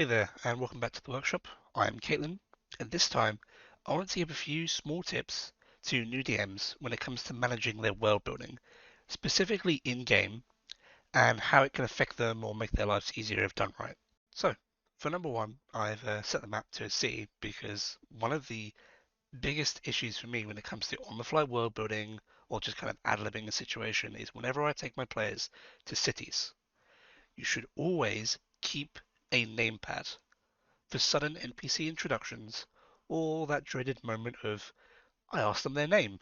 Hey there, and welcome back to the workshop. I'm Caitlin, and this time I want to give a few small tips to new DMs when it comes to managing their world building, specifically in game, and how it can affect them or make their lives easier if done right. So, for number one, I've set the map to a city because one of the biggest issues for me when it comes to on-the-fly world building or just kind of ad-libbing a situation is whenever I take my players to cities, you should always keep a namepad for sudden NPC introductions, or that dreaded moment of I ask them their name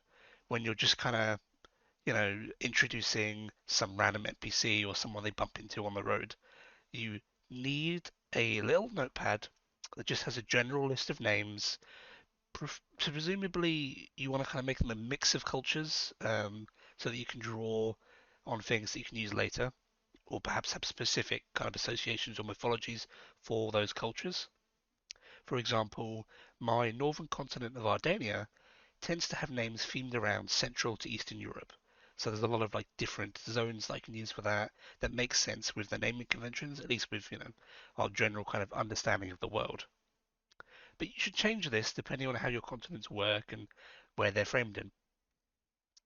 when you're just kind of, introducing some random NPC or someone they bump into on the road. You need a little notepad that just has a general list of names. Presumably, you want to kind of make them a mix of cultures so that you can draw on things that you can use later, or perhaps have specific kind of associations or mythologies for those cultures. For example, my northern continent of Ardania tends to have names themed around Central to Eastern Europe. So there's a lot of like different zones that I can use for that that makes sense with the naming conventions, at least with, our general kind of understanding of the world. But you should change this depending on how your continents work and where they're framed in.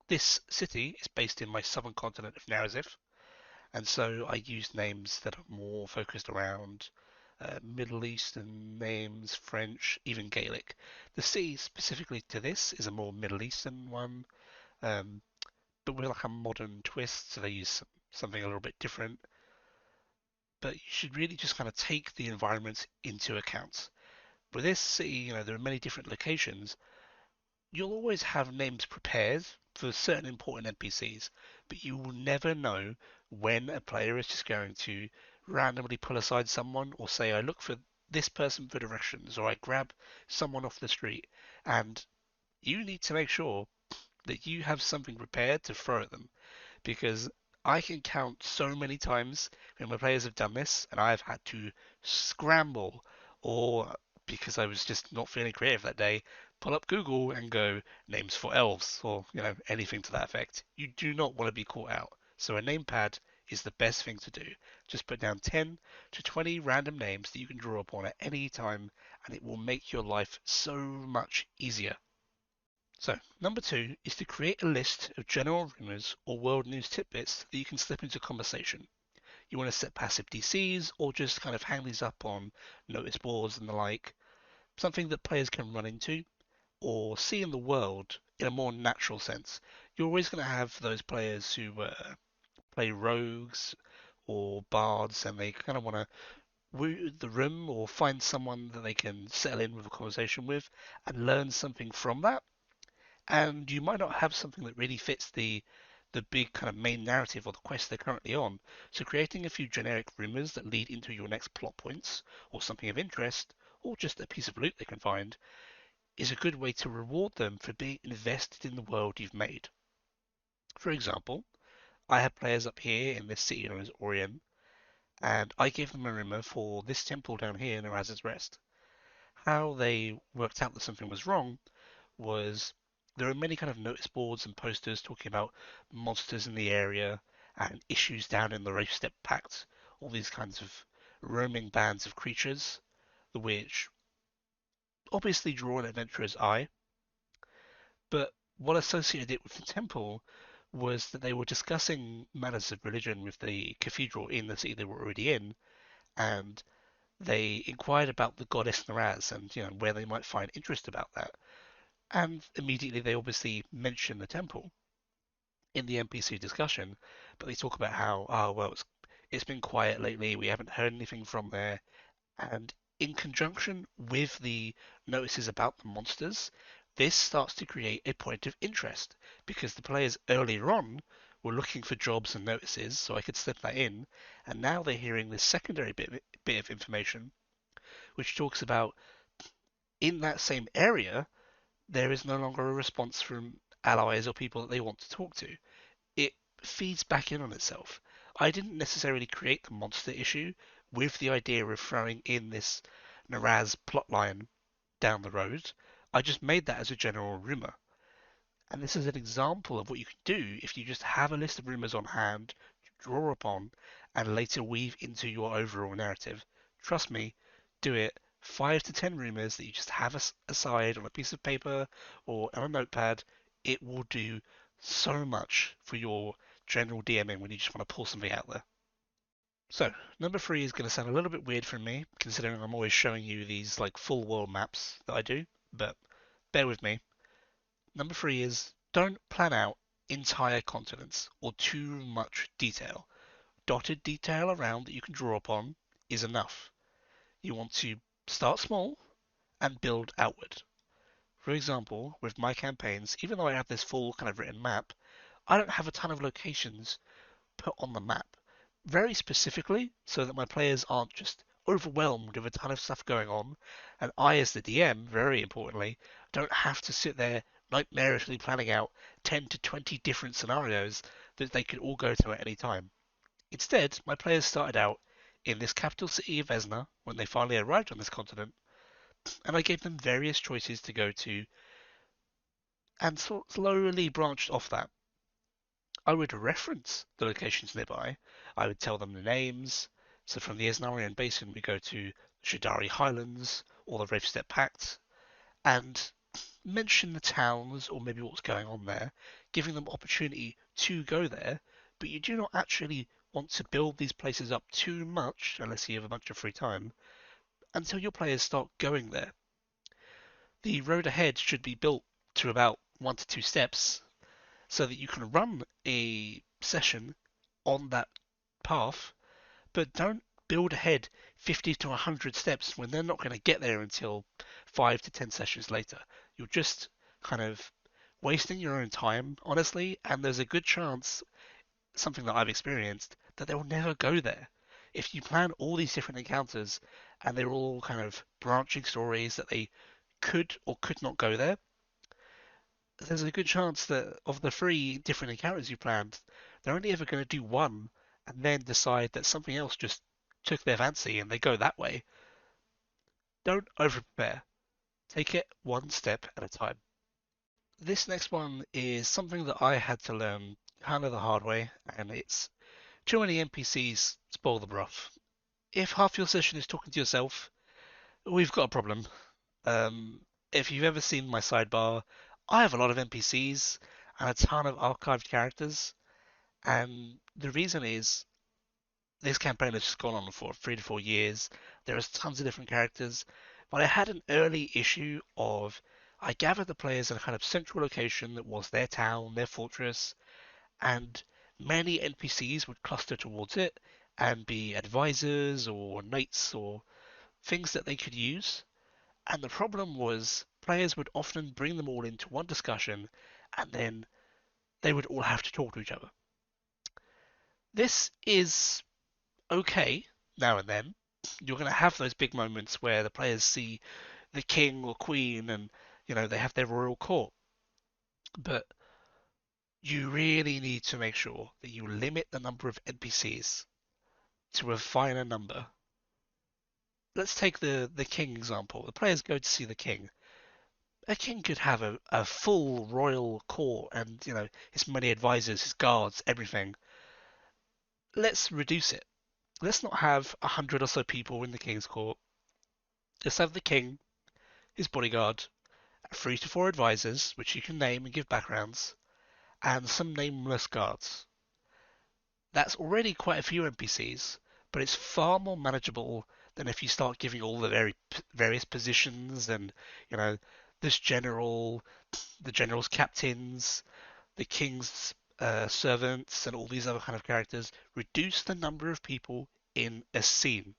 This city is based in my southern continent of Narazif, and so I use names that are more focused around Middle Eastern names, French, even Gaelic. The C specifically to this is a more Middle Eastern one, um, but with like a modern twist, so they use something a little bit different. But you should really just kind of take the environment into account. With this city, there are many different locations. You'll always have names prepared for certain important NPCs, but you will never know when a player is just going to randomly pull aside someone or say, I look for this person for directions, or I grab someone off the street. And you need to make sure that you have something prepared to throw at them because I can count so many times when my players have done this and I've had to scramble or because I was just not feeling creative that day, pull up Google and go names for elves or anything to that effect. You do not want to be caught out. So a name pad is the best thing to do. Just put down 10 to 20 random names that you can draw upon at any time and it will make your life so much easier. So, number two is to create a list of general rumors or world news tidbits that you can slip into conversation. You want to set passive DCs or just kind of hang these up on notice boards and the like, something that players can run into or see in the world in a more natural sense. You're always going to have those players who play rogues or bards and they kind of want to woo the room or find someone that they can settle in with a conversation with and learn something from that, and you might not have something that really fits the big kind of main narrative or the quest they're currently on. So creating a few generic rumors that lead into your next plot points or something of interest or just a piece of loot they can find is a good way to reward them for being invested in the world you've made. For example, I have players up here in this city known as Orion, and I gave them a rumor for this temple down here in Eras's Rest. How they worked out that something was wrong was there are many kind of notice boards and posters talking about monsters in the area and issues down in the Race Step Pact, all these kinds of roaming bands of creatures, which obviously draw an adventurer's eye, but what associated it with the temple was that they were discussing matters of religion with the cathedral in the city they were already in, and they inquired about the goddess Naraz and where they might find interest about that. And immediately they obviously mention the temple in the NPC discussion, but they talk about how, oh, well, it's been quiet lately, we haven't heard anything from there. And in conjunction with the notices about the monsters, this starts to create a point of interest because the players earlier on were looking for jobs and notices, so I could slip that in, and now they're hearing this secondary bit of information which talks about in that same area there is no longer a response from allies or people that they want to talk to. It feeds back in on itself. I didn't necessarily create the monster issue with the idea of throwing in this Naraz plotline down the road. I just made that as a general rumor. And this is an example of what you can do if you just have a list of rumors on hand to draw upon and later weave into your overall narrative. Trust me, do it 5 to 10 rumors that you just have aside on a piece of paper or on a notepad. It will do so much for your general DMing when you just want to pull something out there. So, number three is going to sound a little bit weird for me, considering I'm always showing you these like full world maps that I do, but bear with me. Number three is don't plan out entire continents or too much detail. Dotted detail around that you can draw upon is enough. You want to start small and build outward. For example, with my campaigns, even though I have this full kind of written map, I don't have a ton of locations put on the map very specifically so that my players aren't just overwhelmed with a ton of stuff going on, and I, as the DM, very importantly, don't have to sit there nightmarishly planning out 10 to 20 different scenarios that they could all go to at any time. Instead, my players started out in this capital city of Vesna when they finally arrived on this continent, and I gave them various choices to go to and sort of slowly branched off that. I would reference the locations nearby. I would tell them the names. So from the Esnarian Basin, we go to Shadari Highlands or the Ravestep Pact, and mention the towns or maybe what's going on there, giving them opportunity to go there. But you do not actually want to build these places up too much, unless you have a bunch of free time, until your players start going there. The road ahead should be built to about 1 to 2 steps so that you can run a session on that path, but don't build ahead 50 to 100 steps when they're not going to get there until 5 to 10 sessions later. You're just kind of wasting your own time, honestly, and there's a good chance, something that I've experienced, that they'll never go there. If you plan all these different encounters and they're all kind of branching stories that they could or could not go there, there's a good chance that of the three different encounters you planned, they're only ever going to do one and then decide that something else just took their fancy and they go that way. Don't overprepare. Take it one step at a time. This next one is something that I had to learn kind of the hard way, and it's too many NPCs spoil the broth. If half your session is talking to yourself, we've got a problem. If you've ever seen my sidebar, I have a lot of NPCs and a ton of archived characters, and the reason is this campaign has just gone on for 3 to 4 years. There is tons of different characters, but I had an early issue of I gathered the players in a kind of central location that was their town, their fortress, and many NPCs would cluster towards it and be advisors or knights or things that they could use. And the problem was players would often bring them all into one discussion and then they would all have to talk to each other. This is okay now and then. You're going to have those big moments where the players see the king or queen and they have their royal court. But you really need to make sure that you limit the number of NPCs to a finer number. Let's take the king example. The players go to see the king. A king could have a full royal court and his many advisors, his guards, everything. Let's reduce it. Let's not have 100 or so people in the king's court. Just have the king, his bodyguard, 3 to 4 advisors, which you can name and give backgrounds, and some nameless guards. That's already quite a few NPCs, but it's far more manageable than if you start giving all the various positions and you know this general, the general's captains, the king's servants, and all these other kind of characters. Reduce the number of people in a scene.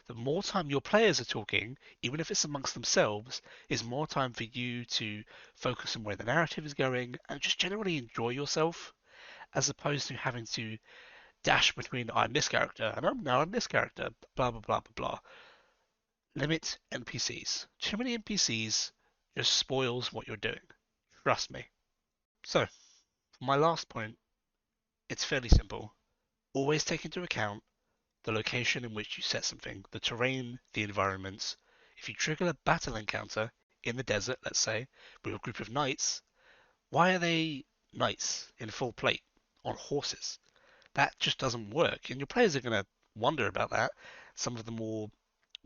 The more time your players are talking, even if it's amongst themselves, is more time for you to focus on where the narrative is going and just generally enjoy yourself, as opposed to having to dash between I'm this character and I'm this character, blah blah blah blah blah. Limit NPCs. Too many NPCs just spoils what you're doing. Trust me. So, for my last point, it's fairly simple. Always take into account the location in which you set something, the terrain, the environments. If you trigger a battle encounter in the desert, let's say, with a group of knights, why are they knights in full plate on horses? That just doesn't work, and your players are going to wonder about that. Some of them will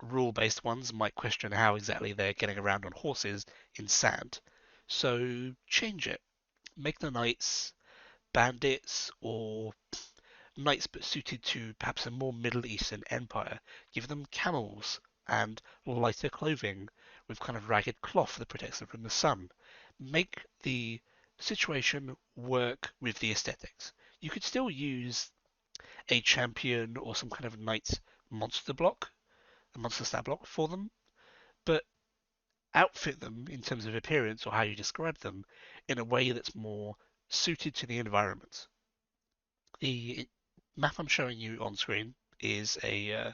Rule-based ones might question how exactly they're getting around on horses in sand. So change it. Make the knights bandits or knights but suited to perhaps a more Middle Eastern empire. Give them camels and lighter clothing with kind of ragged cloth that protects them from the sun. Make the situation work with the aesthetics. You could still use a champion or some kind of knight monster block, a monster stat block for them, but outfit them in terms of appearance or how you describe them in a way that's more suited to the environment. The map I'm showing you on screen is a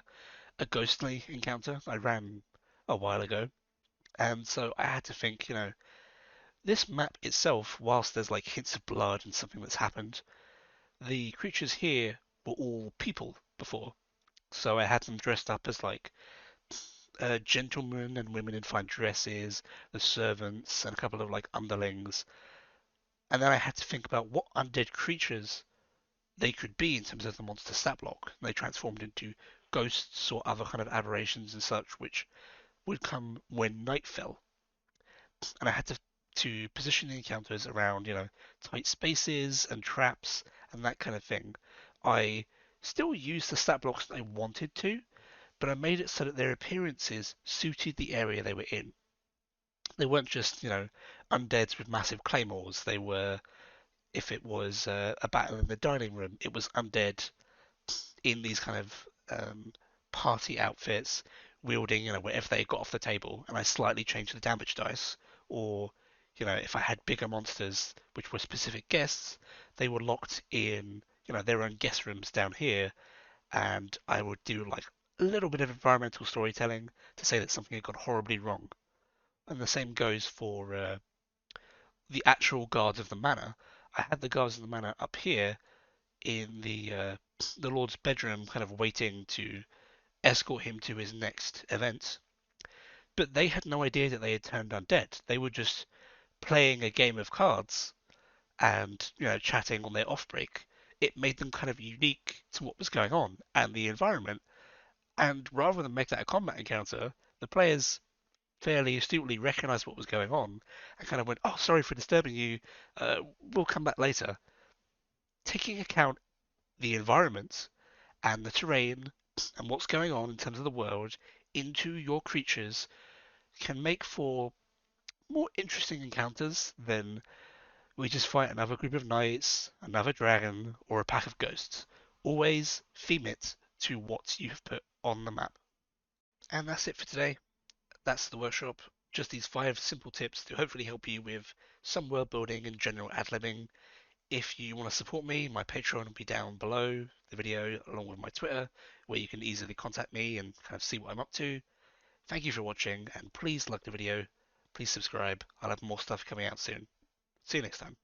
ghostly encounter I ran a while ago, and so I had to think, this map itself, whilst there's like hints of blood and something that's happened, the creatures here were all people before, so I had them dressed up as like gentlemen and women in fine dresses, the servants, and a couple of like underlings, and then I had to think about what undead creatures they could be in terms of the monster stat block. They transformed into ghosts or other kind of aberrations and such, which would come when night fell. And I had to position the encounters around, tight spaces and traps and that kind of thing. I still used the stat blocks that I wanted to, but I made it so that their appearances suited the area they were in. They weren't just, undeads with massive claymores. They were, if it was a battle in the dining room, it was undead in these kind of party outfits, wielding whatever they got off the table, and I slightly changed the damage dice. Or, if I had bigger monsters which were specific guests, they were locked in their own guest rooms down here, and I would do like a little bit of environmental storytelling to say that something had gone horribly wrong. And the same goes for the actual guards of the manor. I had the guards of the manor up here in the Lord's bedroom, kind of waiting to escort him to his next event. But they had no idea that they had turned undead. They were just playing a game of cards and chatting on their off break. It made them kind of unique to what was going on and the environment. And rather than make that a combat encounter, the players fairly astutely recognized what was going on and kind of went, "Oh, sorry for disturbing you. We'll come back later." Taking account the environment and the terrain and what's going on in terms of the world into your creatures can make for more interesting encounters than we just fight another group of knights, another dragon, or a pack of ghosts. Always theme it to what you've put on the map. And that's it for today. That's the workshop. Just these 5 simple tips to hopefully help you with some world building and general ad libbing. If you want to support me, my Patreon will be down below the video, along with my Twitter, where you can easily contact me and kind of see what I'm up to. Thank you for watching, and please like the video. Please subscribe. I'll have more stuff coming out soon. See you next time.